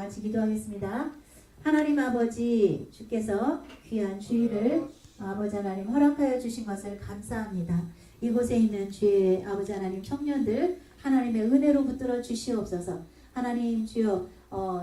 같이 기도하겠습니다. 하나님 아버지, 주께서 귀한 주일을 아버지 하나님 허락하여 주신 것을 감사합니다. 이곳에 있는 주의 아버지 하나님 청년들 하나님의 은혜로 붙들어 주시옵소서. 하나님 주여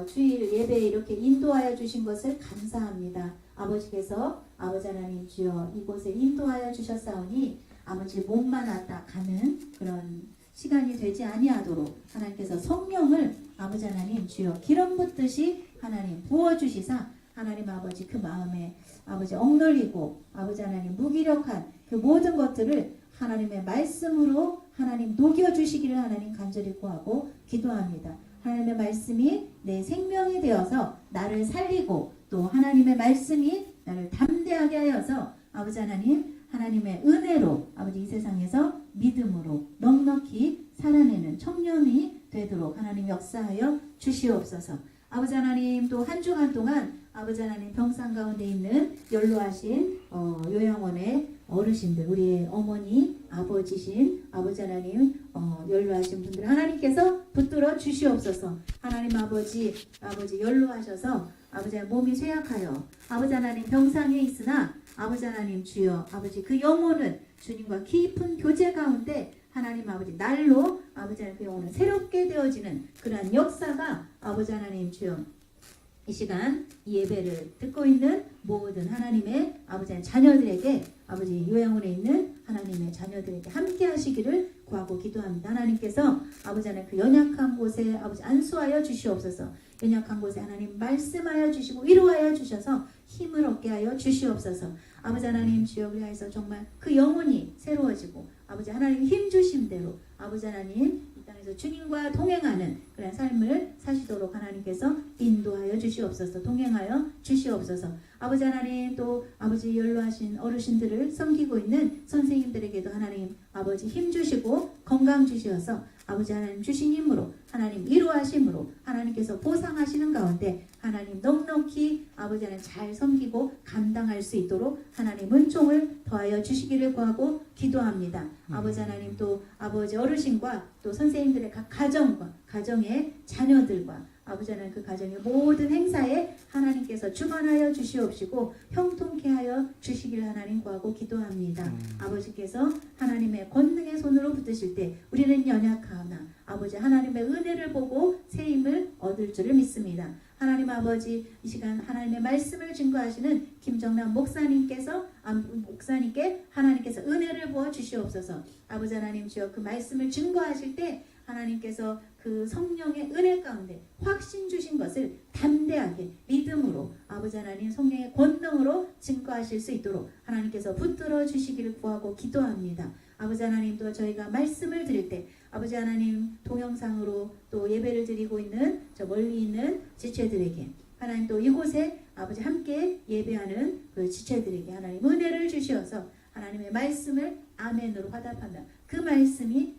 주일 예배에 이렇게 인도하여 주신 것을 감사합니다. 아버지께서 아버지 하나님 주여 이곳에 인도하여 주셨사오니 아버지 몸만 왔다 가는 그런 시간이 되지 아니하도록 하나님께서 성령을 아버지 하나님 주여 기름 붓듯이 하나님 부어주시사 하나님 아버지 그 마음에 아버지 억눌리고 아버지 하나님 무기력한 그 모든 것들을 하나님의 말씀으로 하나님 녹여주시기를 하나님 간절히 구하고 기도합니다. 하나님의 말씀이 내 생명이 되어서 나를 살리고 또 하나님의 말씀이 나를 담대하게 하여서 아버지 하나님 하나님의 은혜로 아버지 이 세상에서 믿음으로 넉넉히 살아내는 청년이 되도록 하나님 역사하여 주시옵소서. 아버지 하나님 또 한 주간 동안 아버지 하나님 병상 가운데 있는 연로하신 요양원의 어르신들 우리의 어머니 아버지신 아버지 하나님 연로하신 분들 하나님께서 붙들어 주시옵소서. 하나님 아버지 연로하셔서 아버지 몸이 쇠약하여 아버지 하나님 병상에 있으나 아버지 하나님 주여 아버지 그 영혼은 주님과 깊은 교제 가운데 하나님 아버지 날로 아버지 하나님 그 영혼은 새롭게 되어지는 그러한 역사가 아버지 하나님 주여 이 시간 이 예배를 듣고 있는 모든 하나님의 아버지 하나님 자녀들에게 아버지 요양원에 있는 하나님의 자녀들에게 함께 하시기를 구하고 기도합니다. 하나님께서 아버지 하나님 그 연약한 곳에 아버지 안수하여 주시옵소서. 연약한 곳에 하나님 말씀하여 주시고 위로하여 주셔서 힘을 얻게 하여 주시옵소서. 아버지 하나님 주여 그리하여서 정말 그 영혼이 새로워지고 아버지 하나님 힘 주신 대로 아버지 하나님 이 땅에서 주님과 동행하는 그런 삶을 사시도록 하나님께서 인도하여 주시옵소서. 동행하여 주시옵소서. 아버지 하나님 또 아버지 연로하신 어르신들을 섬기고 있는 선생님들에게도 하나님 아버지 힘 주시고 건강 주시어서 아버지 하나님 주신 힘으로 하나님 위로하심으로 하나님께서 보상하시는 가운데 하나님 넉넉히 아버지 하나님 잘 섬기고 감당할 수 있도록 하나님 은총을 더하여 주시기를 구하고 기도합니다. 아버지 하나님 또 아버지 어르신과 또 선생님들의 각 가정과 가정의 자녀들과 아버지 하나님 그 가정의 모든 행사에 하나님께서 주관하여 주시옵시고 형통케 하여 주시기를 하나님 구하고 기도합니다. 아버지께서 하나님의 권능의 손으로 붙드실 때 우리는 연약하나 아버지 하나님의 은혜를 보고 새 힘을 얻을 줄을 믿습니다. 하나님 아버지 이 시간 하나님의 말씀을 증거하시는 김정남 목사님께 하나님께서 은혜를 부어 주시옵소서. 아버지 하나님 주여 그 말씀을 증거하실 때 하나님께서 그 성령의 은혜 가운데 확신 주신 것을 담대하게 믿음으로 아버지 하나님 성령의 권능으로 증거하실 수 있도록 하나님께서 붙들어 주시기를 구하고 기도합니다. 아버지 하나님 또 저희가 말씀을 드릴 때 아버지 하나님 동영상으로 또 예배를 드리고 있는 저 멀리 있는 지체들에게 하나님 또 이곳에 아버지 함께 예배하는 그 지체들에게 하나님 은혜를 주시어서 하나님의 말씀을 아멘으로 화답한다. 그 말씀이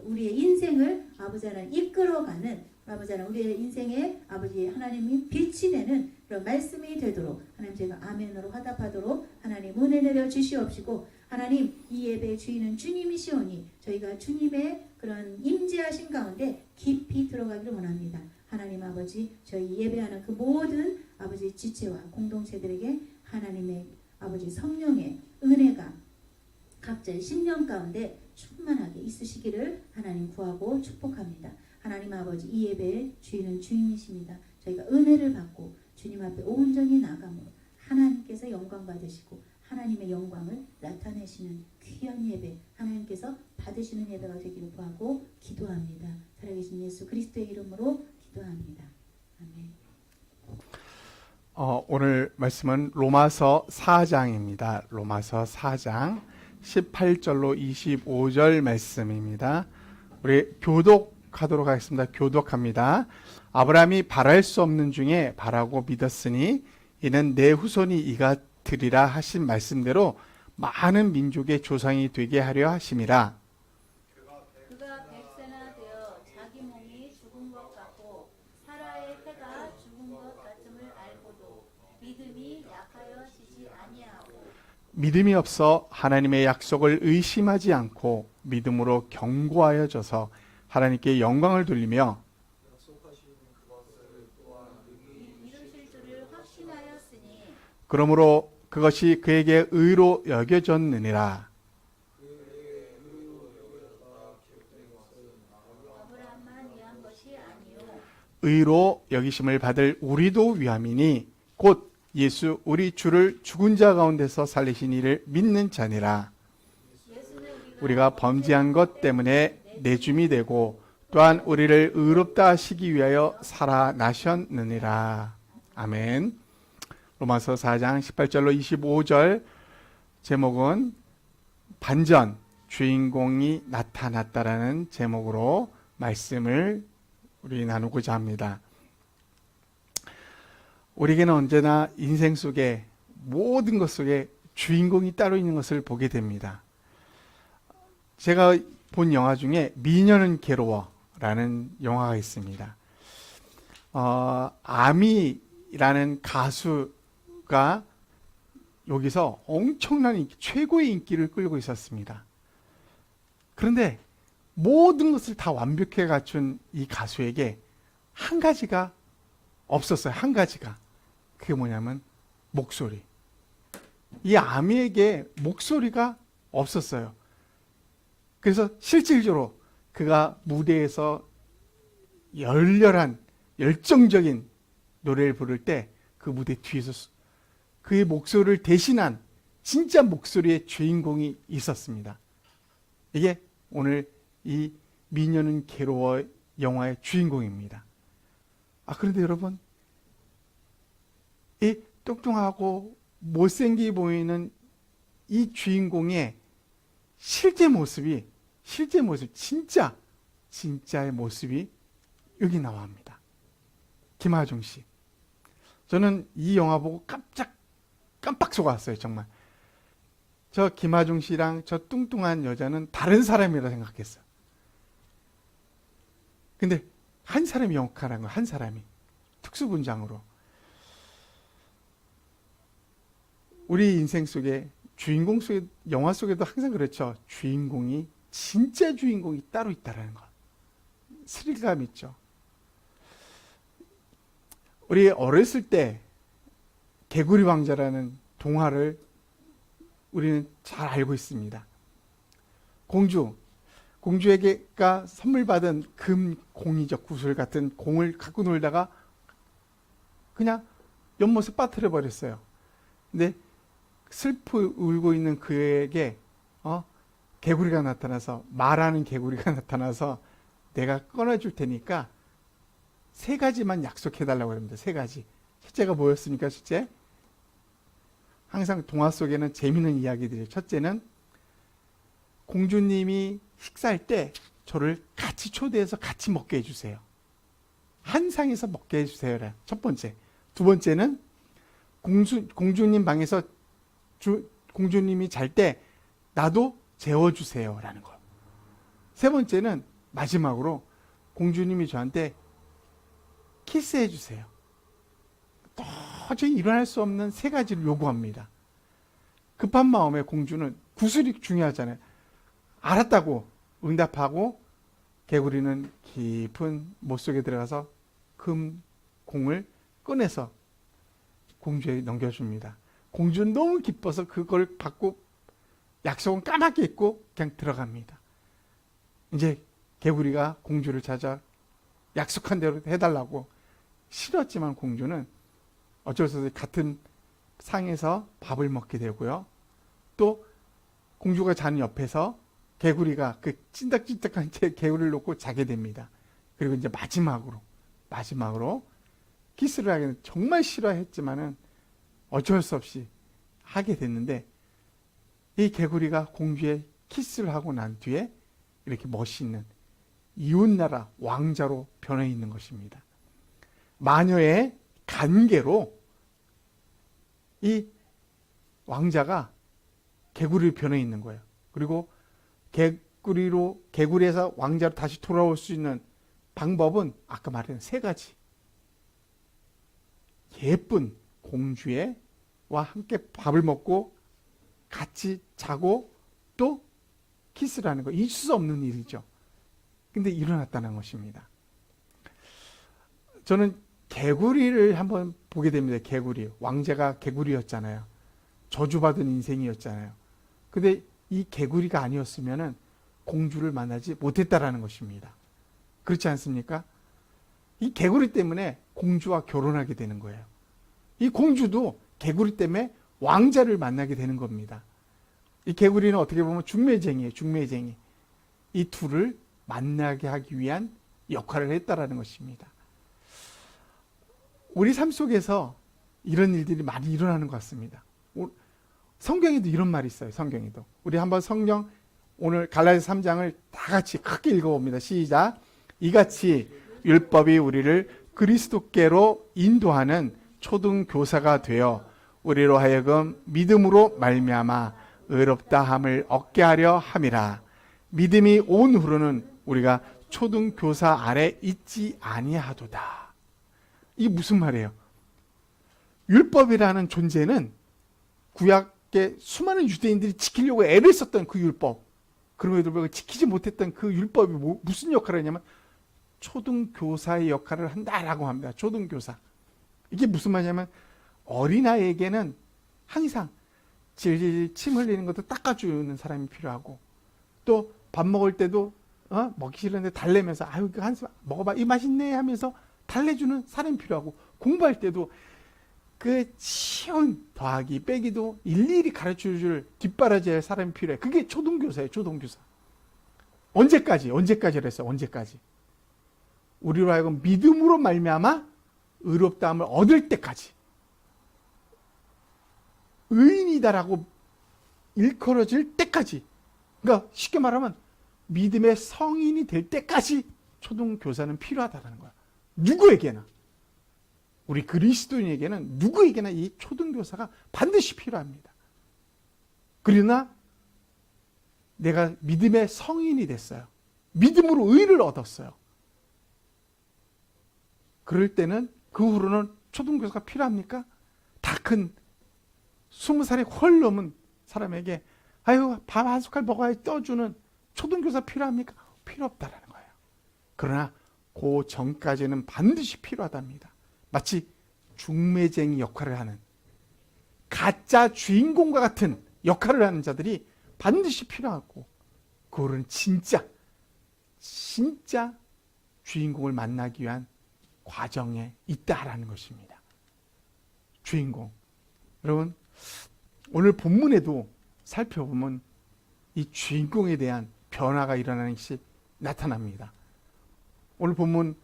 우리의 인생을 아버지 하나님 이끌어가는 아버지 하나님 우리의 인생에 아버지 하나님이 빛이 되는 그런 말씀이 되도록 하나님 제가 아멘으로 화답하도록 하나님 은혜 내려 주시옵시고 하나님 이 예배의 주인은 주님이시오니 저희가 주님의 그런 임재하신 가운데 깊이 들어가기를 원합니다. 하나님 아버지 저희 예배하는 그 모든 아버지 지체와 공동체들에게 하나님의 아버지 성령의 은혜가 각자의 심령 가운데 충만하게 있으시기를 하나님 구하고 축복합니다. 하나님 아버지 이 예배의 주인은 주님이십니다. 저희가 은혜를 받고 주님 앞에 온전히 나감으로 하나님께서 영광 받으시고 하나님의 영광을 나타내시는 귀한 예배 하나님께서 받으시는 예배가 되기를 구하고 기도합니다. 살아계신 예수 그리스도의 이름으로 기도합니다. 아멘. 오늘 말씀은 로마서 4장입니다. 로마서 4장 18절로 25절 말씀입니다. 우리 교독하도록 하겠습니다. 교독합니다. 아브라함이 바랄 수 없는 중에 바라고 믿었으니 이는 내 후손이 이가 드리라 하신 말씀대로 많은 민족의 조상이 되게 하려 하심이라. 그가 100세나 되어 자기 몸이 죽은 것 같고 사라의 태가 죽은 것 같음을 알고도 믿음이 약하여지지 아니하고 믿음이 없어 하나님의 약속을 의심하지 않고 믿음으로 견고하여져서 하나님께 영광을 돌리며 약속하신 그것을 또한 그러므로 그것이 그에게 의로 여겨졌느니라. 의로 여기심을 받을 우리도 위함이니 곧 예수 우리 주를 죽은 자 가운데서 살리신 이를 믿는 자니라. 우리가 범죄한 것 때문에 내줌이 되고 또한 우리를 의롭다 하시기 위하여 살아나셨느니라. 아멘. 로마서 4장 18절로 25절 제목은 반전, 주인공이 나타났다라는 제목으로 말씀을 우리 나누고자 합니다. 우리에게는 언제나 인생 속에 모든 것 속에 주인공이 따로 있는 것을 보게 됩니다. 제가 본 영화 중에 미녀는 괴로워라는 영화가 있습니다. 아미라는 가수가 여기서 엄청난 인기, 최고의 인기를 끌고 있었습니다. 그런데 모든 것을 다 완벽하게 갖춘 이 가수에게 한 가지가 없었어요. 한 가지가. 그게 뭐냐면 목소리. 이 아미에게 목소리가 없었어요. 그래서 실질적으로 그가 무대에서 열렬한 열정적인 노래를 부를 때 그 무대 뒤에서 그의 목소리를 대신한 진짜 목소리의 주인공이 있었습니다. 이게 오늘 이 미녀는 괴로워 영화의 주인공입니다. 그런데 여러분, 이 뚱뚱하고 못생겨 보이는 이 주인공의 실제 모습, 진짜의 모습이 여기 나옵니다. 김하중 씨. 저는 이 영화 보고 깜빡 속았어요, 정말. 저 김하중 씨랑 저 뚱뚱한 여자는 다른 사람이라 생각했어요. 근데 한 사람이 역할한 거예요, 한 사람이. 특수분장으로. 우리 인생 속에, 주인공 속에, 영화 속에도 항상 그렇죠. 주인공이, 진짜 주인공이 따로 있다는 것. 스릴감 있죠. 우리 어렸을 때 개구리 왕자라는 동화를 우리는 잘 알고 있습니다. 공주에게가 선물 받은 금공이죠. 구슬 같은 공을 갖고 놀다가 그냥 연못에 빠뜨려 버렸어요. 근데 슬프 울고 있는 그에게 개구리가 나타나서, 말하는 개구리가 나타나서 내가 꺼내줄 테니까 3가지만 약속해달라고 합니다. 3가지. 첫째가 뭐였습니까? 첫째, 항상 동화 속에는 재미있는 이야기들이에요. 첫째는 공주님이 식사할 때 저를 같이 초대해서 같이 먹게 해주세요. 한 상에서 먹게 해주세요. 첫 번째. 두 번째는 공주님 방에서 공주님이 잘 때 나도 재워주세요. 라는 거. 세 번째는 마지막으로 공주님이 저한테 키스해 주세요. 도저히 일어날 수 없는 3가지를 요구합니다. 급한 마음에 공주는, 구슬이 중요하잖아요. 알았다고 응답하고 개구리는 깊은 못 속에 들어가서 금공을 꺼내서 공주에게 넘겨줍니다. 공주는 너무 기뻐서 그걸 받고 약속은 까맣게 잊고 그냥 들어갑니다. 이제 개구리가 공주를 찾아 약속한 대로 해달라고 싫었지만 공주는 어쩔 수 없이 같은 상에서 밥을 먹게 되고요. 또 공주가 자는 옆에서 개구리가 그 찐득찐득한 채 개구리를 놓고 자게 됩니다. 그리고 이제 마지막으로 키스를 하기는 정말 싫어했지만은 어쩔 수 없이 하게 됐는데, 이 개구리가 공주의 키스를 하고 난 뒤에 이렇게 멋있는 이웃나라 왕자로 변해 있는 것입니다. 마녀의 간계로 이 왕자가 개구리로 변해 있는 거예요. 그리고 개구리에서 왕자로 다시 돌아올 수 있는 방법은 아까 말한 3가지. 예쁜 공주와 함께 밥을 먹고 같이 자고 또 키스를 하는 거. 있을 수 없는 일이죠. 근데 일어났다는 것입니다. 저는 개구리를 한번 보게 됩니다. 개구리. 왕자가 개구리였잖아요. 저주받은 인생이었잖아요. 근데 이 개구리가 아니었으면은 공주를 만나지 못했다라는 것입니다. 그렇지 않습니까? 이 개구리 때문에 공주와 결혼하게 되는 거예요. 이 공주도 개구리 때문에 왕자를 만나게 되는 겁니다. 이 개구리는 어떻게 보면 중매쟁이에요. 중매쟁이. 이 둘을 만나게 하기 위한 역할을 했다라는 것입니다. 우리 삶 속에서 이런 일들이 많이 일어나는 것 같습니다. 성경에도 이런 말이 있어요. 성경에도. 우리 한번 성경 오늘 갈라디아서 3장을 다 같이 크게 읽어봅니다. 시작. 이같이 율법이 우리를 그리스도께로 인도하는 초등교사가 되어 우리로 하여금 믿음으로 말미암아 의롭다 함을 얻게 하려 함이라. 믿음이 온 후로는 우리가 초등교사 아래 있지 아니하도다. 이게 무슨 말이에요? 율법이라는 존재는 구약의 수많은 유대인들이 지키려고 애를 썼던 그 율법, 그럼에도 불구하고 지키지 못했던 그 율법이 무슨 역할을 했냐면 초등교사의 역할을 한다라고 합니다. 초등교사. 이게 무슨 말이냐면 어린아이에게는 항상 질질 침 흘리는 것도 닦아주는 사람이 필요하고, 또 밥 먹을 때도 먹기 싫은데 달래면서 아유 한 먹어봐 이 맛있네 하면서 달래주는 사람이 필요하고, 공부할 때도 그 시험 더하기 빼기도 일일이 가르쳐줄 뒷바라지할 사람이 필요해. 그게 초등교사예요. 초등교사. 언제까지 그랬어요. 언제까지? 우리로 하여금 믿음으로 말미암아 의롭다함을 얻을 때까지, 의인이다라고 일컬어질 때까지, 그러니까 쉽게 말하면 믿음의 성인이 될 때까지 초등교사는 필요하다는 거야. 누구에게나, 우리 그리스도인에게는 누구에게나 이 초등교사가 반드시 필요합니다. 그러나 내가 믿음의 성인이 됐어요. 믿음으로 의를 얻었어요. 그럴 때는 그 후로는 초등교사가 필요합니까? 다 큰 20살이 훨 넘은 사람에게 아유 밥 한 숟갈 먹어야 떠주는 초등교사 필요합니까? 필요 없다라는 거예요. 그러나 그 전까지는 반드시 필요하답니다. 마치 중매쟁이 역할을 하는, 가짜 주인공과 같은 역할을 하는 자들이 반드시 필요하고, 그거는 진짜 주인공을 만나기 위한 과정에 있다라는 것입니다. 주인공. 여러분, 오늘 본문에도 살펴보면 이 주인공에 대한 변화가 일어나는 것이 나타납니다. 오늘 본문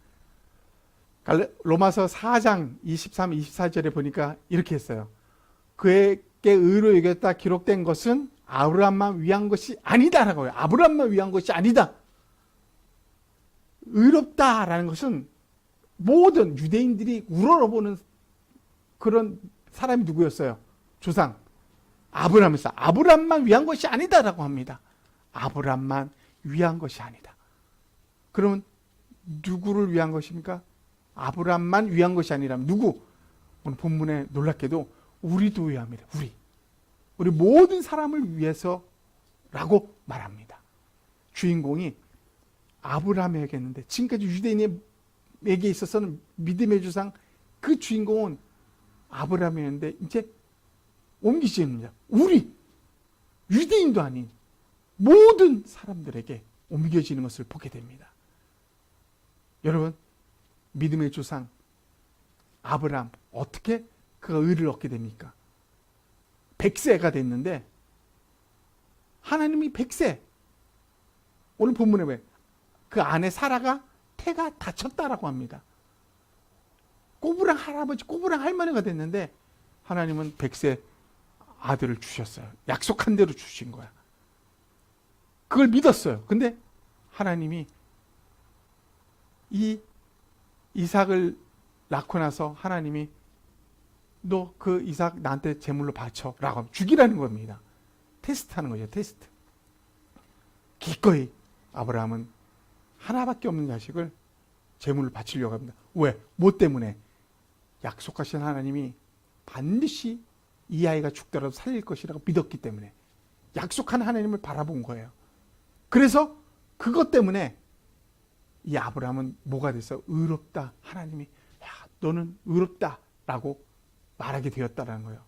로마서 4장 23, 24절에 보니까 이렇게 했어요. 그에게 의로 여겼다 기록된 것은 아브라함만 위한 것이 아니다라고요. 아브라함만 위한 것이 아니다. 의롭다라는 것은 모든 유대인들이 우러러보는 그런 사람이 누구였어요? 조상 아브라함에서 아브라함만 위한 것이 아니다라고 합니다. 아브라함만 위한 것이 아니다. 그러면 누구를 위한 것입니까? 아브라함만 위한 것이 아니라면 누구? 오늘 본문에 놀랍게도 우리도 위함이다. 우리 모든 사람을 위해서라고 말합니다. 주인공이 아브라함에게였는데, 지금까지 유대인에게 있어서는 믿음의 조상 그 주인공은 아브라함이었는데 이제 옮기십니다. 우리 유대인도 아닌 모든 사람들에게 옮겨지는 것을 보게 됩니다. 여러분, 믿음의 조상 아브라함 어떻게 그가 의를 얻게 됩니까? 100세가 됐는데 하나님이 100세, 오늘 본문에 왜 그 아내 사라가 태가 다쳤다라고 합니다. 꼬부랑 할아버지, 꼬부랑 할머니가 됐는데 하나님은 100세 아들을 주셨어요. 약속한 대로 주신 거야. 그걸 믿었어요. 근데 하나님이 이 이삭을 낳고 나서 하나님이 너 그 이삭 나한테 제물로 바쳐라고 하면 죽이라는 겁니다. 테스트하는 거죠. 테스트. 기꺼이 아브라함은 하나밖에 없는 자식을 제물을 바치려고 합니다. 왜? 뭐 때문에? 약속하신 하나님이 반드시 이 아이가 죽더라도 살릴 것이라고 믿었기 때문에, 약속한 하나님을 바라본 거예요. 그래서 그것 때문에 이 아브라함은 뭐가 됐어? 의롭다. 하나님이 야 너는 의롭다. 라고 말하게 되었다는 거예요.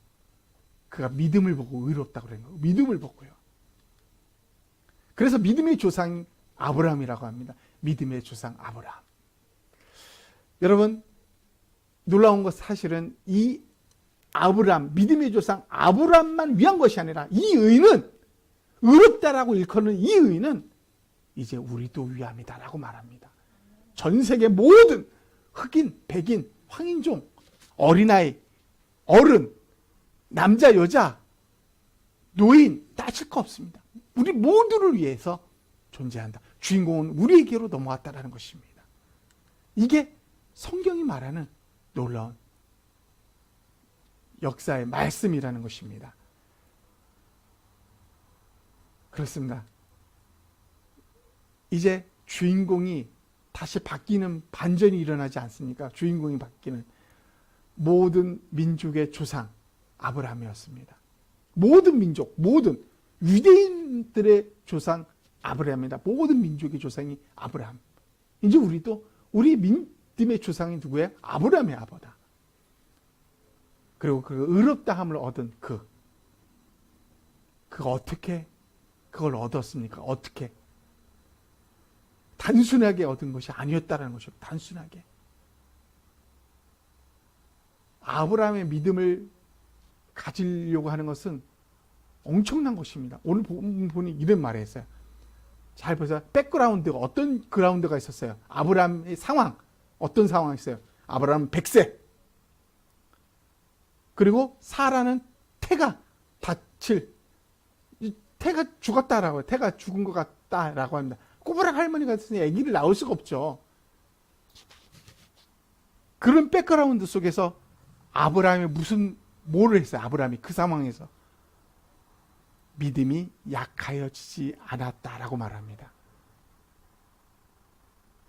그가 믿음을 보고 의롭다고 그런 거예요. 믿음을 보고요. 그래서 믿음의 조상이 아브라함이라고 합니다. 믿음의 조상 아브라함. 여러분, 놀라운 것 사실은 이 아브라함, 믿음의 조상 아브라함만 위한 것이 아니라 이 의는, 의롭다라고 일컫는 이 의는 이제 우리도 위함이다라고 말합니다. 전 세계 모든 흑인, 백인, 황인종, 어린아이, 어른, 남자, 여자, 노인 따질 거 없습니다. 우리 모두를 위해서 존재한다. 주인공은 우리에게로 넘어왔다는 것입니다. 이게 성경이 말하는 놀라운 역사의 말씀이라는 것입니다. 그렇습니다. 이제 주인공이 다시 바뀌는 반전이 일어나지 않습니까? 주인공이 바뀌는 모든 민족의 조상 아브라함이었습니다. 모든 민족, 모든 유대인들의 조상 아브라함이다. 모든 민족의 조상이 아브라함. 이제 우리도 우리 믿음의 조상이 누구예요? 아브라함의 아버다. 그리고 그 의롭다 함을 얻은 그가 어떻게 그걸 얻었습니까? 어떻게? 단순하게 얻은 것이 아니었다는 것이죠. 단순하게. 아브라함의 믿음을 가지려고 하는 것은 엄청난 것입니다. 오늘 본문이 이런 말을 했어요. 잘 보세요. 백그라운드가 어떤 그라운드가 있었어요. 아브라함의 상황. 어떤 상황이 있어요. 아브라함은 100세. 그리고 사라는 태가 다칠. 태가 죽었다라고 해요. 태가 죽은 것 같다라고 합니다. 꼬부랑 할머니 같은 아기를 낳을 수가 없죠. 그런 백그라운드 속에서 아브라함이 뭐를 했어요? 아브라함이 그 상황에서 믿음이 약하여지지 않았다라고 말합니다.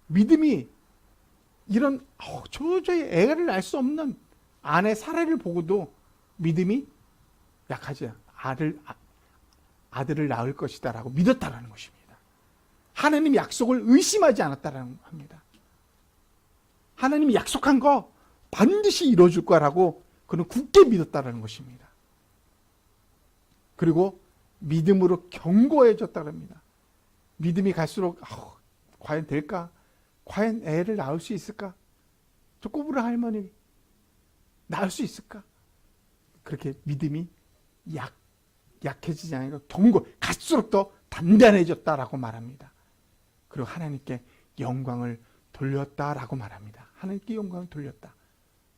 믿음이 이런 도저히 애를 낳을 수 없는 아내 사례를 보고도 믿음이 약하지 아들을 낳을 것이다라고 믿었다라는 것입니다. 하나님 약속을 의심하지 않았다라는 합니다. 하나님이 약속한 거 반드시 이루어줄 거라고 그는 굳게 믿었다라는 것입니다. 그리고 믿음으로 견고해졌다고 합니다. 믿음이 갈수록 과연 될까? 과연 애를 낳을 수 있을까? 저 꼬부라 할머니 낳을 수 있을까? 그렇게 믿음이 약해지지 않으니까 갈수록 더 단단해졌다라고 말합니다. 그리고 하나님께 영광을 돌렸다라고 말합니다. 하나님께 영광을 돌렸다.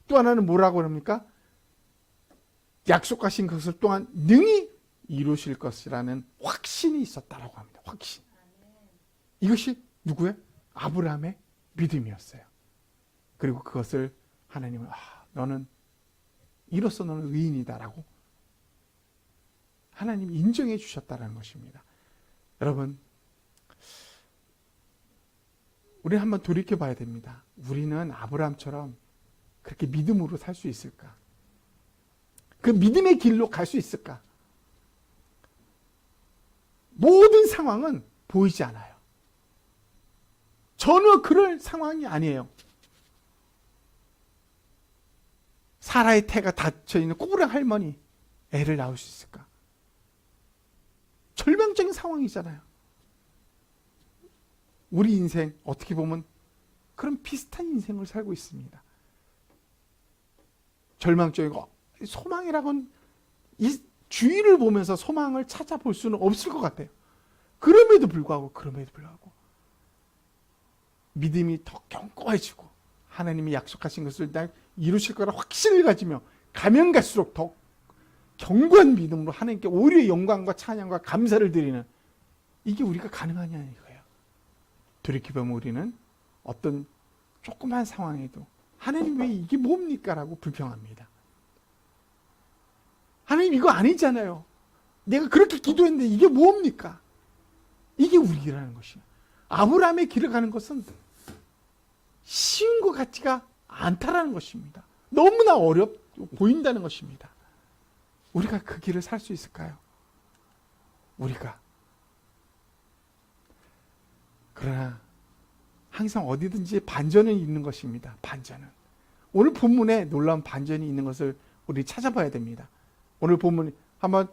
또 하나는 뭐라고 합니까? 약속하신 것을 또한 능히 이루실 것이라는 확신이 있었다라고 합니다. 확신. 이것이 누구의? 아브라함의 믿음이었어요. 그리고 그것을 하나님은 너는 이로써 너는 의인이다라고 하나님이 인정해 주셨다는 것입니다. 여러분, 우리는 한번 돌이켜 봐야 됩니다. 우리는 아브라함처럼 그렇게 믿음으로 살 수 있을까? 그 믿음의 길로 갈 수 있을까? 모든 상황은 보이지 않아요. 전혀 그럴 상황이 아니에요. 사라의 태가 닫혀있는 꼬부랑 할머니 애를 낳을 수 있을까? 절망적인 상황이잖아요. 우리 인생 어떻게 보면 그런 비슷한 인생을 살고 있습니다. 절망적이고 소망이라고는 이 주위를 보면서 소망을 찾아볼 수는 없을 것 같아요. 그럼에도 불구하고 믿음이 더 견고해지고 하나님이 약속하신 것을 날 이루실 거라 확신을 가지며 가면 갈수록 더 견고한 믿음으로 하나님께 오히려 영광과 찬양과 감사를 드리는 이게 우리가 가능하냐는 거예요. 돌이켜보면 우리는 어떤 조그만 상황에도 하나님 왜 이게 뭡니까? 라고 불평합니다. 하나님 이거 아니잖아요. 내가 그렇게 기도했는데 이게 뭡니까? 이게 우리라는 것이에요. 아브라함의 길을 가는 것은 쉬운 것 같지가 않다라는 것입니다. 너무나 어렵 보인다는 것입니다. 우리가 그 길을 살 수 있을까요? 우리가. 그러나 항상 어디든지 반전은 있는 것입니다. 반전은. 오늘 본문에 놀라운 반전이 있는 것을 우리 찾아봐야 됩니다. 오늘 본문 한번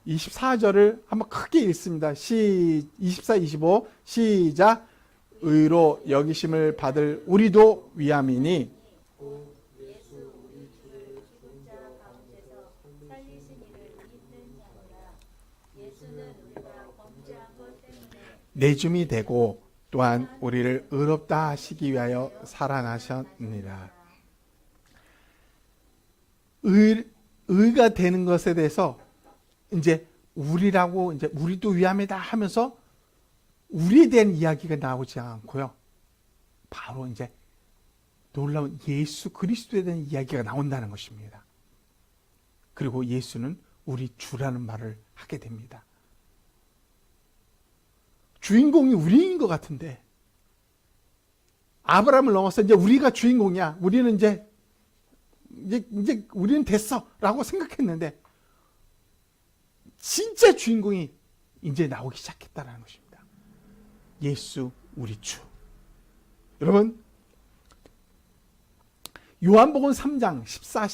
24절을 한번 크게 읽습니다. 24, 25 시작. 의로 여기심을 받을 우리도 위함이니 예수 우리 주를 죽은 자 가운데서 살리신 이를 믿는 자로라. 예수는 우리가 범죄한 것 때문에 내줌이 되고 또한 우리를 의롭다 하시기 위하여 살아나셨느니라. 의가 되는 것에 대해서 이제 우리라고 이제 우리도 위함이다 하면서 우리에 대한 이야기가 나오지 않고요. 바로 이제 놀라운 예수 그리스도에 대한 이야기가 나온다는 것입니다. 그리고 예수는 우리 주라는 말을 하게 됩니다. 주인공이 우리인 것 같은데 아브라함을 넘어서 이제 우리가 주인공이야. 우리는 이제 우리는 됐어라고 생각했는데 진짜 주인공이 이제 나오기 시작했다는 것입니다. 예수 우리 주. 여러분 요한복음 3장 14,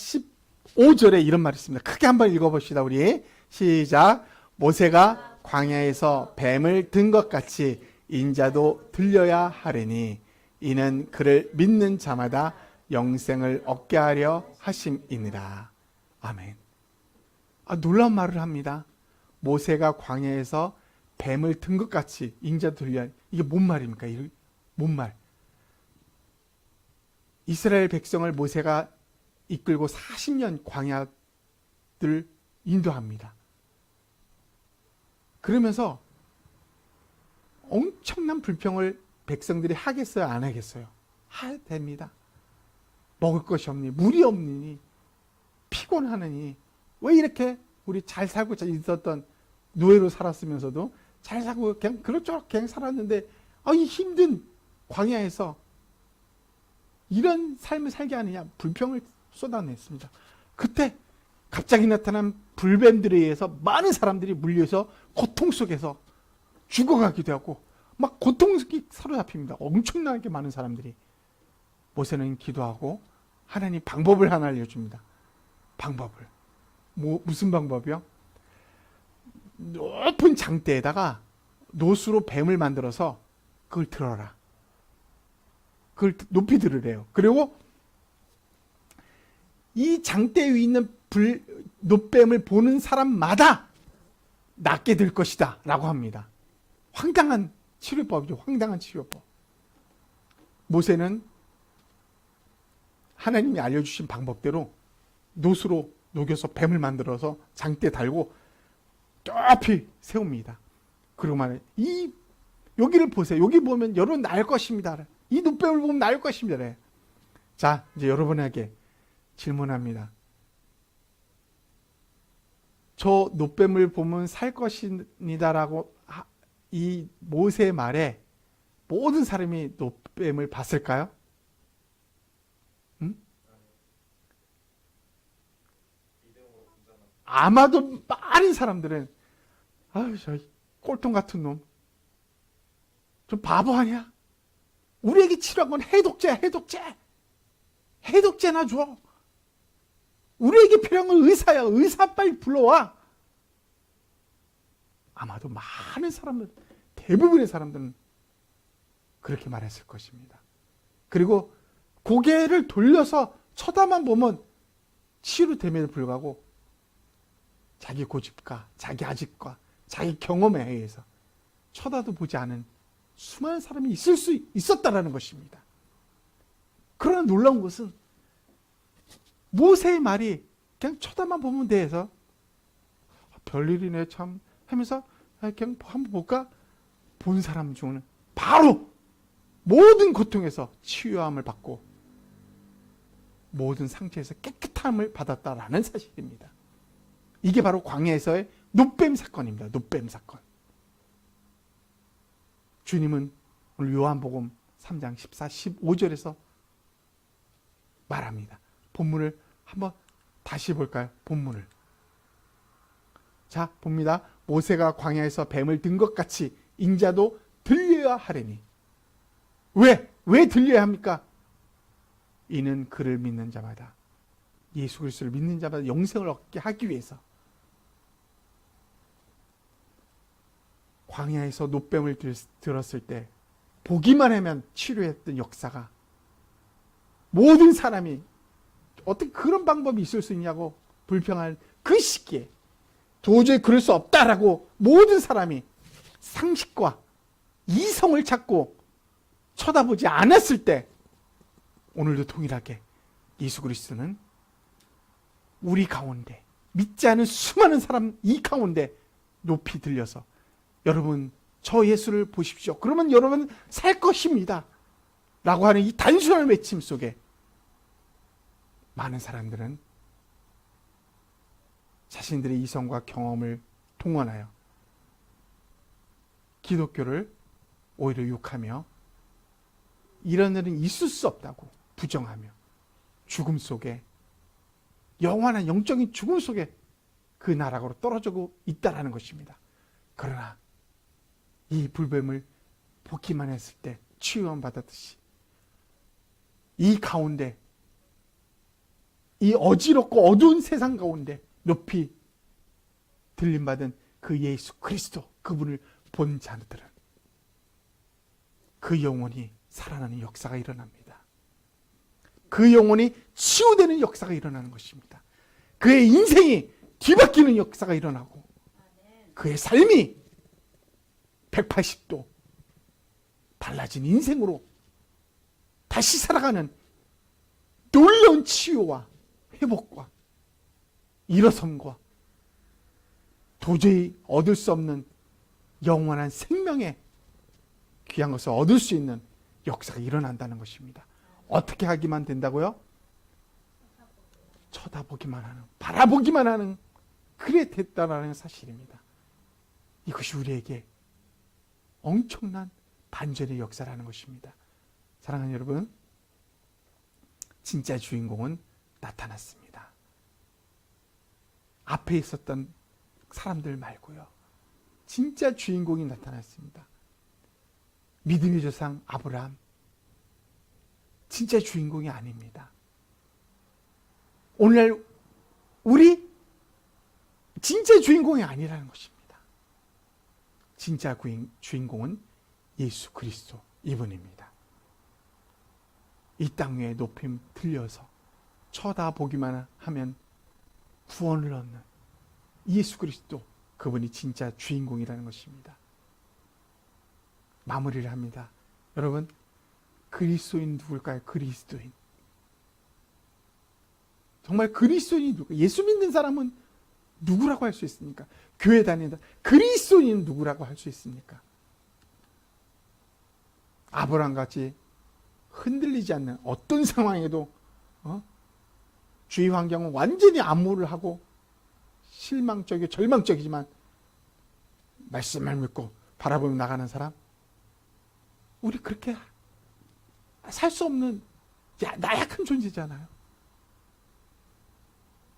15절에 이런 말이 있습니다. 크게 한번 읽어봅시다. 우리 시작. 모세가 광야에서 뱀을 든 것 같이 인자도 들려야 하리니 이는 그를 믿는 자마다 영생을 얻게 하려 하심이니라. 아멘. 놀라운 말을 합니다. 모세가 광야에서 뱀을 든 것 같이 인자도 들려야. 이게 뭔 말입니까? 뭔 말? 이스라엘 백성을 모세가 이끌고 40년 광야를 인도합니다. 그러면서 엄청난 불평을 백성들이 하겠어요? 안 하겠어요? 해야 됩니다. 먹을 것이 없니? 물이 없니? 피곤하느니? 왜 이렇게 우리 잘 살고 있었던 노예로 살았으면서도 잘 살고 그냥 그럭저럭 그냥 살았는데 이 힘든 광야에서 이런 삶을 살게 하느냐 불평을 쏟아냈습니다. 그때 갑자기 나타난 불뱀들에 의해서 많은 사람들이 물려서 고통 속에서 죽어가기도 하고 막 고통이 사로잡힙니다. 엄청나게 많은 사람들이. 모세는 기도하고 하나님 방법을 하나 알려줍니다. 방법을. 무슨 방법이요? 높은 장대에다가 노수로 뱀을 만들어서 그걸 들어라. 그걸 높이 들으래요. 그리고 이 장대 위에 있는 노뱀을 보는 사람마다 낫게 될 것이다 라고 합니다. 황당한 치료법이죠. 황당한 치료법. 모세는 하나님이 알려주신 방법대로 노수로 녹여서 뱀을 만들어서 장대에 달고 높이 세웁니다. 그리고 말해, 여기를 보세요. 여기 보면 여러분 날 것입니다. 이 노뱀을 보면 날 것입니다. 자, 이제 여러분에게 질문합니다. 저 노뱀을 보면 살 것입니다라고 이 모세의 말에 모든 사람이 노뱀을 봤을까요? 응? 아마도 많은 사람들은 저 꼴통 같은 놈, 좀 바보 아니야? 우리에게 치료한 건 해독제야, 해독제. 해독제나 줘. 우리에게 필요한 건 의사야. 의사 빨리 불러와. 아마도 많은 사람들, 대부분의 사람들은 그렇게 말했을 것입니다. 그리고 고개를 돌려서 쳐다만 보면 치유됨에도 불구하고 자기 고집과 자기 아집과 자기 경험에 의해서 쳐다도 보지 않은 수많은 사람이 있을 수 있었다라는 것입니다. 그러나 놀라운 것은 모세의 말이 그냥 쳐다만 보면 돼서 별일이네 참 하면서 그냥 한번 볼까? 본 사람 중에는 바로 모든 고통에서 치유함을 받고 모든 상처에서 깨끗함을 받았다라는 사실입니다. 이게 바로 광야에서의 노뱀 사건입니다. 노뱀 사건. 주님은 오늘 요한복음 3장 14, 15절에서 말합니다. 본문을 한번 다시 볼까요? 본문을. 자, 봅니다. 모세가 광야에서 뱀을 든 것 같이 인자도 들려야 하리니. 왜 들려야 합니까? 이는 그를 믿는 자마다, 예수 그리스도를 믿는 자마다 영생을 얻게 하기 위해서 광야에서 노뱀을 들었을 때 보기만 하면 치료했던 역사가, 모든 사람이 어떻게 그런 방법이 있을 수 있냐고 불평할 그 시기에 도저히 그럴 수 없다라고 모든 사람이 상식과 이성을 찾고 쳐다보지 않았을 때, 오늘도 동일하게 예수 그리스도는 우리 가운데, 믿지 않은 수많은 사람 이 가운데 높이 들려서, 여러분 저 예수를 보십시오, 그러면 여러분 살 것입니다 라고 하는 이 단순한 외침 속에 많은 사람들은 자신들의 이성과 경험을 동원하여 기독교를 오히려 욕하며, 이런 일은 있을 수 없다고 부정하며, 죽음 속에, 영원한 영적인 죽음 속에 그 나락으로 떨어지고 있다라는 것입니다. 그러나 이 불뱀을 보기만 했을 때 치유함 받았듯이, 이 가운데, 이 어지럽고 어두운 세상 가운데 높이 들림받은 그 예수 그리스도, 그분을 본 자들은 그 영혼이 살아나는 역사가 일어납니다. 그 영혼이 치유되는 역사가 일어나는 것입니다. 그의 인생이 뒤바뀌는 역사가 일어나고, 그의 삶이 180도 달라진 인생으로 다시 살아가는 놀라운 치유와 회복과 일어섬과 도저히 얻을 수 없는 영원한 생명의 귀한 것을 얻을 수 있는 역사가 일어난다는 것입니다. 어떻게 하기만 된다고요? 쳐다보기만 하는, 바라보기만 하는, 그래 됐다라는 사실입니다. 이것이 우리에게 엄청난 반전의 역사라는 것입니다. 사랑하는 여러분, 진짜 주인공은 나타났습니다. 앞에 있었던 사람들 말고요, 진짜 주인공이 나타났습니다. 믿음의 조상 아브라함, 진짜 주인공이 아닙니다. 오늘날 우리 진짜 주인공이 아니라는 것입니다. 진짜 주인공은 예수 그리스도 이분입니다. 이 땅 위에 높임 들려서 쳐다보기만 하면 구원을 얻는 예수 그리스도, 그분이 진짜 주인공이라는 것입니다. 마무리를 합니다. 여러분, 그리스도인 누굴까요? 그리스도인. 정말 그리스도인이 누굴까요? 예수 믿는 사람은 누구라고 할 수 있습니까? 교회 다닌다. 그리스도인은 누구라고 할 수 있습니까? 아브라함같이 흔들리지 않는 어떤 상황에도 주위 환경은 완전히 암울을 하고 실망적이고 절망적이지만 말씀을 믿고 바라보며 나가는 사람, 우리 그렇게 살 수 없는 나약한 존재잖아요.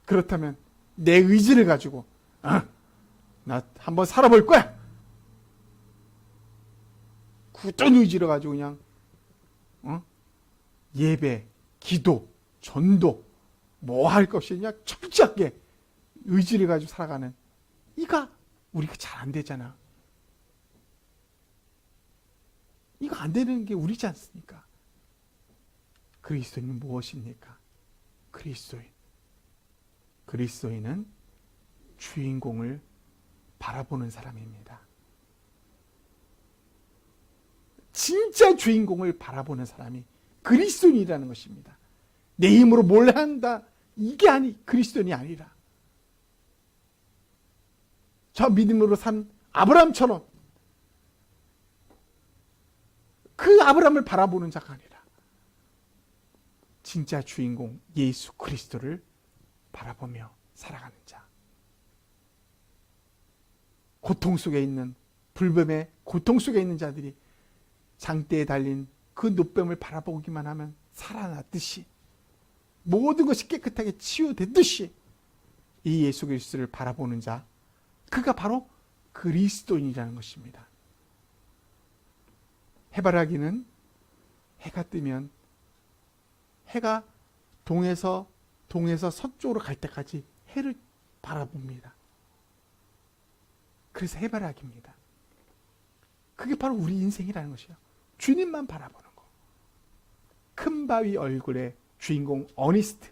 그렇다면 내 의지를 가지고 나 한번 살아볼 거야, 굳은 의지를 가지고 그냥 예배, 기도, 전도 뭐 할 것이 그냥 철저하게 의지를 가지고 살아가는, 이거 우리가 잘 안 되잖아. 이거 안 되는 게 우리지 않습니까? 그리스도인은 무엇입니까? 그리스도인은 주인공을 바라보는 사람입니다. 진짜 주인공을 바라보는 사람이 그리스도인이라는 것입니다. 내 힘으로 뭘 한다, 이게 그리스도인이 아니라, 저 믿음으로 산 아브라함처럼 그 아브라함을 바라보는 자가 아니라 진짜 주인공 예수 그리스도를 바라보며 살아가는 자. 고통 속에 있는, 불뱀의 고통 속에 있는 자들이 장대에 달린 그 노뱀을 바라보기만 하면 살아났듯이, 모든 것이 깨끗하게 치유됐듯이 이 예수 그리스도를 바라보는 자, 그가 바로 그리스도인이라는 것입니다. 해바라기는 해가 뜨면 해가 동에서 서쪽으로 갈 때까지 해를 바라봅니다. 그래서 해바라기입니다. 그게 바로 우리 인생이라는 것이에요. 주님만 바라보는 거. 큰 바위 얼굴의 주인공 어니스트.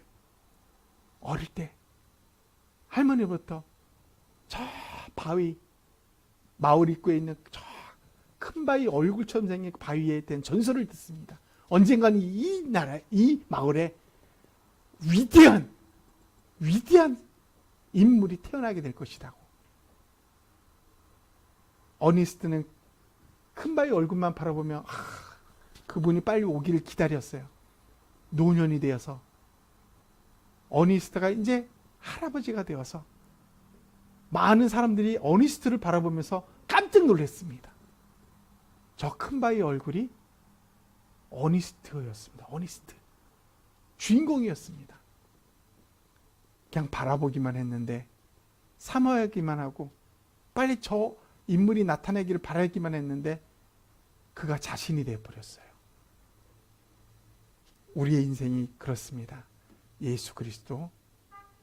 어릴 때 할머니부터 저 바위 마을 입구에 있는 저 큰 바위 얼굴처럼 생긴 바위에 대한 전설을 듣습니다. 언젠가는 이 나라, 이 마을에 위대한 인물이 태어나게 될 것이라고. 어니스트는 큰 바위 얼굴만 바라보며 그분이 빨리 오기를 기다렸어요. 노년이 되어서 어니스트가 이제 할아버지가 되어서 많은 사람들이 어니스트를 바라보면서 깜짝 놀랐습니다. 저 큰 바위 얼굴이 어니스트였습니다. 어니스트. 주인공이었습니다. 그냥 바라보기만 했는데 사모하기만 하고 빨리 저 인물이 나타나기를 바라기만 했는데 그가 자신이 되어버렸어요. 우리의 인생이 그렇습니다. 예수 그리스도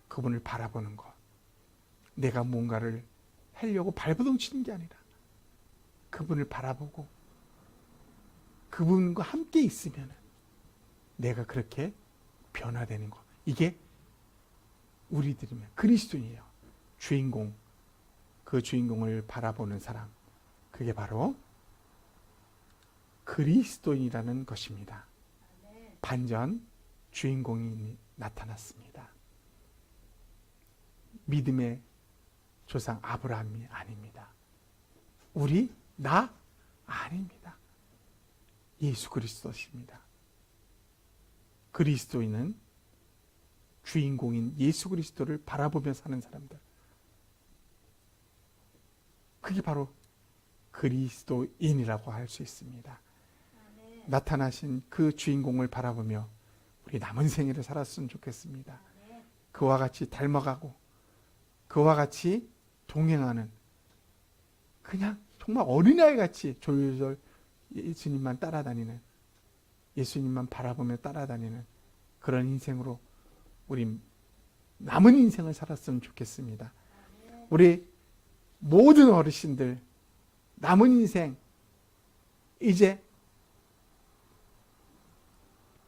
그분을 바라보는 것. 내가 뭔가를 하려고 발버둥 치는 게 아니라 그분을 바라보고 그분과 함께 있으면 내가 그렇게 변화되는 것. 이게 우리들이면 그리스도인이에요. 주인공. 그 주인공을 바라보는 사람. 그게 바로 그리스도인이라는 것입니다. 반전 주인공이 나타났습니다. 믿음의 조상 아브라함이 아닙니다. 나 아닙니다. 예수 그리스도십니다. 그리스도인은 주인공인 예수 그리스도를 바라보며 사는 사람들. 그게 바로 그리스도인이라고 할 수 있습니다. 나타나신 그 주인공을 바라보며 우리 남은 생애를 살았으면 좋겠습니다. 그와 같이 닮아가고 그와 같이 동행하는 그냥 정말 어린아이같이 졸졸 예수님만 따라다니는 예수님만 바라보며 따라다니는 그런 인생으로 우리 남은 인생을 살았으면 좋겠습니다. 우리 모든 어르신들 남은 인생 이제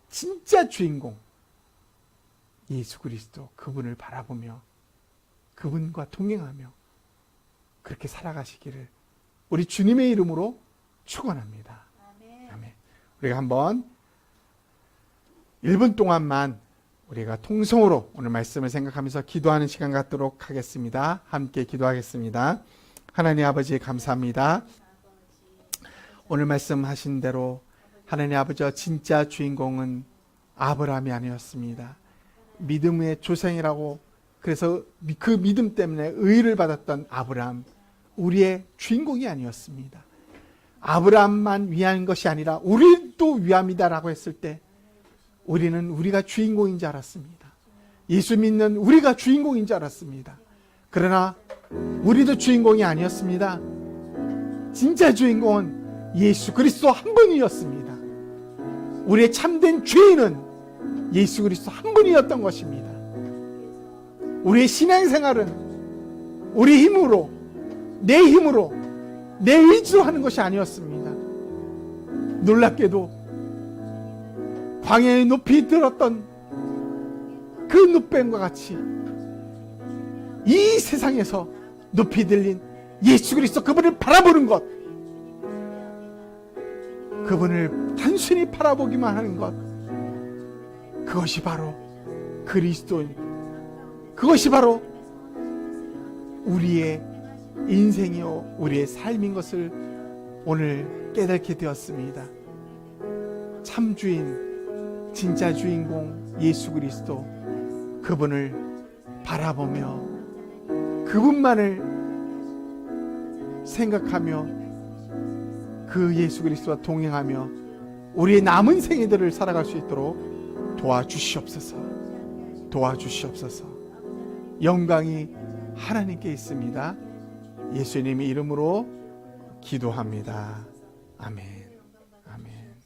진짜 주인공 예수 그리스도 그분을 바라보며 그분과 동행하며 그렇게 살아가시기를 우리 주님의 이름으로 축원합니다. 아멘. 우리가 한번 1분 동안만 우리가 통성으로 오늘 말씀을 생각하면서 기도하는 시간 갖도록 하겠습니다. 함께 기도하겠습니다. 하나님 아버지 감사합니다. 오늘 말씀하신 대로 하나님 아버지 진짜 주인공은 아브라함이 아니었습니다. 믿음의 조상이라고 그래서 그 믿음 때문에 의를 받았던 아브라함 우리의 주인공이 아니었습니다. 아브라함만 위한 것이 아니라 우리도 위함이다라고 했을 때 우리는 우리가 주인공인 줄 알았습니다. 예수 믿는 우리가 주인공인 줄 알았습니다. 그러나 우리도 주인공이 아니었습니다. 진짜 주인공은 예수 그리스도 한 분이었습니다. 우리의 참된 죄인은 예수 그리스도 한 분이었던 것입니다. 우리의 신앙생활은 우리 힘으로 내 힘으로 내 의지로 하는 것이 아니었습니다. 놀랍게도 광야에 높이 들었던 그 눕뱀과 같이 이 세상에서 높이 들린 예수 그리스도 그분을 바라보는 것, 그분을 단순히 바라보기만 하는 것, 그것이 바로 그리스도인, 그것이 바로 우리의 인생이요 우리의 삶인 것을 오늘 깨닫게 되었습니다. 참 주인, 진짜 주인공 예수 그리스도 그분을 바라보며 그분만을 생각하며 그 예수 그리스도와 동행하며 우리의 남은 생애들을 살아갈 수 있도록 도와주시옵소서. 도와주시옵소서. 영광이 하나님께 있습니다. 예수님의 이름으로 기도합니다. 아멘.